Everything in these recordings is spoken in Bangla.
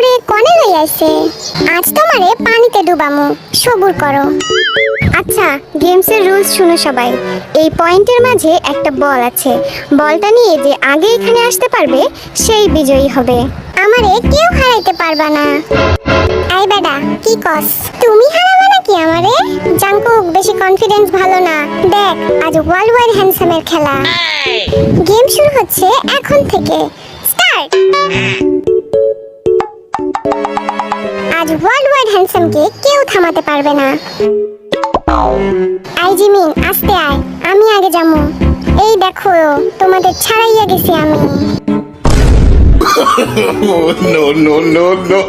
আমারে কোনে লই আইছে। আজ তোমারে পানিতে ডুবামু, সবুর করো। আচ্ছা, গেমসের রুলস শুনো সবাই। এই পয়েন্টের মাঝে একটা বল আছে। বলটা নিয়ে যে আগে এখানে আসতে পারবে সেই বিজয়ী হবে। আমারে কেউ হারাইতে পারবা না। এই বেডা, কি কস? তুমি হারাবে নাকি আমারে? জাঙ্কুক, বেশি কনফিডেন্স ভালো না। দেখ, আজ ওয়ার্ল্ড ওয়াইড হ্যান্ডসামের খেলা। গেম শুরু হচ্ছে এখন থেকে। স্টার্ট। আজ ওয়ার্ল্ড ওয়াইড হ্যান্ডসামকে কেউ থামাতে পারবে না। আই জিমিন, আস্তে আয়, আমি আগে যাবো। এই দেখো, তোমাদের ছাড়াইয়া গেছি আমি। No, no, no, no.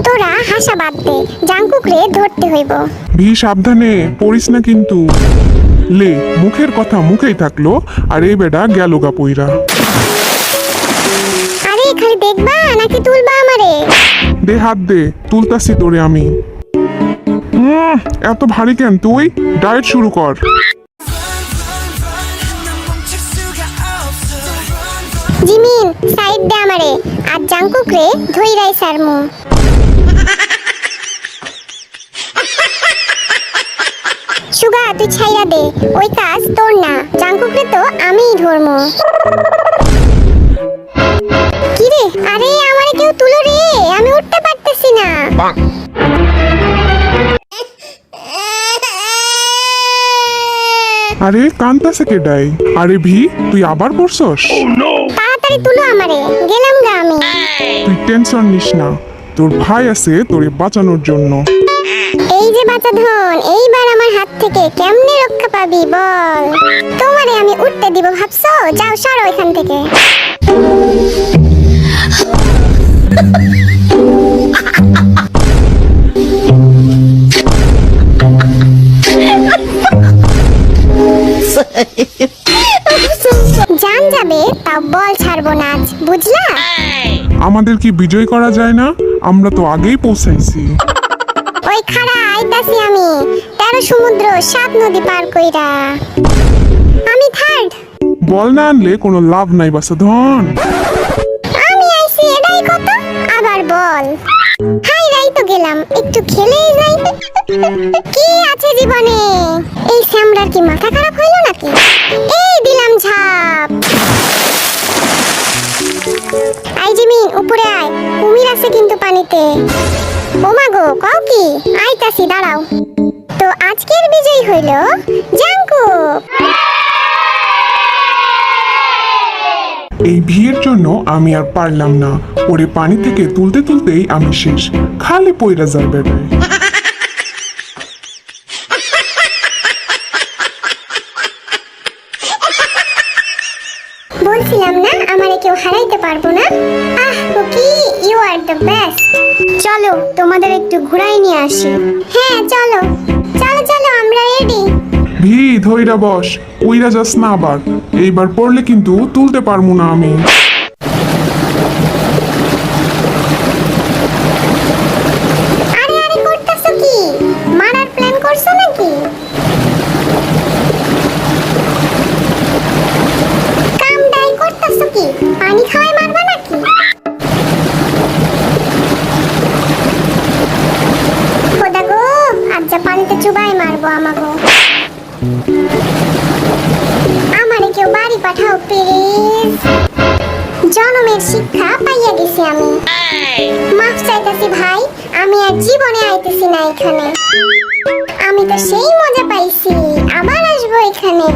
তোরা হাসা বাদ দে, জাঙ্কুকরে ধরতে হইব। ভি সাবধানে পড়িস না কিন্তু। লে, মুখের কথা মুখেই থাকলো, আর এই বেডা গেল গা পইরা। আরে খালি দেখবা নাকি তুলবা আমারে? দে হাত দে, তুলতাছি তোরে আমি। এত ভারী কেন তুই? ডায়েট শুরু কর। জিমিন, সাইড দে আমারে, আর জাঙ্কুকরে ধইরাই সারমু। সুগা, তুই ছাইরা দে, ওই কাজ তোর না। জাঙ্কুকরে তো আমিই ধরমু। কি রে? আরে আমারে কেউ তুলো রে, আমি উঠতে পারতেছি না। আরে কান্তাছে কে ডাই? আরে ভি, তুই আবার পড়ছস? তাড়াতাড়ি তুলো আমারে, গেলাম গা আমি। তুই টেনশন নিস না, তোর ভাই আছে তোরে বাঁচানোর জন্য। এই যে বাচ্চা ধন, এইবার আমার হাত থেকে কেমনে রক্ষা পাবি বল? তোমারে আমি উঠতে দিব ভাবছো? যাও, সরো এখান থেকে। জান যাবে, তাও বল ছাড়বো না আজ, বুঝলা? আমাদের কি বিজয় করা যায় না? আমরা তো আগেই পৌঁছাইছি। ওই খাড়া আইতাছি আমি, 13 সমুদ্র 7 নদী পার কইরা। আমি থার্ড। বল না আনলে কোনো লাভ নাই বাসা ধন। আমি আইছি, এটাই কত? আবার বল। হাই রাই তো গেলাম, একটু খেলেই যাই। কি আছে জীবনে? এই স্যামরার কি মাথা খারাপ হইলো নাকি? এই দিলাম ঝাপ। আই জিমিন, উপরে আয়, কুমির আছে কিন্তু পানিতে। ওমা গো, কও কি? আইতাছি, দাঁড়াও। তো আজকের বিজয়ী হইল জাঙ্কুক। এই ভিড়ের জন্য আমি আর পারলাম না, ওরে পানি থেকে তুলতে তুলতেই আমি শেষ। খালি পইরা যায় বেটায়। বলছিলাম না আমারে কেউ হারাইতে পারবো না। Ah Cookie, you are the best. চলো, তোমাদের একটু ঘুরাই নিয়ে আসি। হ্যাঁ চলো চলো চলো, আমরা রেডি। ভি ধইরা বস, উইরা যাস না আবার। এইবার পড়লে কিন্তু তুলতে পারবো না আমি। আরে আরে, করতেছো কি? মারার প্ল্যান করছো নাকি? কাম ডাই করতেছো কি? পানি খাওয়াই মারবা নাকি? খোদা গো, আজ যা পানিতে চুবাই মারবো আমাগো। আমারে কেউ বাড়ি পাঠাও প্লিজ। জনমের শিক্ষা পাইয়া গেছি আমি। মাফ চাইতাছি ভাই, আমি আর জীবনে আইতেছি না এখানে। আমি তো সেই মজা পাইছি, আবার আসবো এখানে।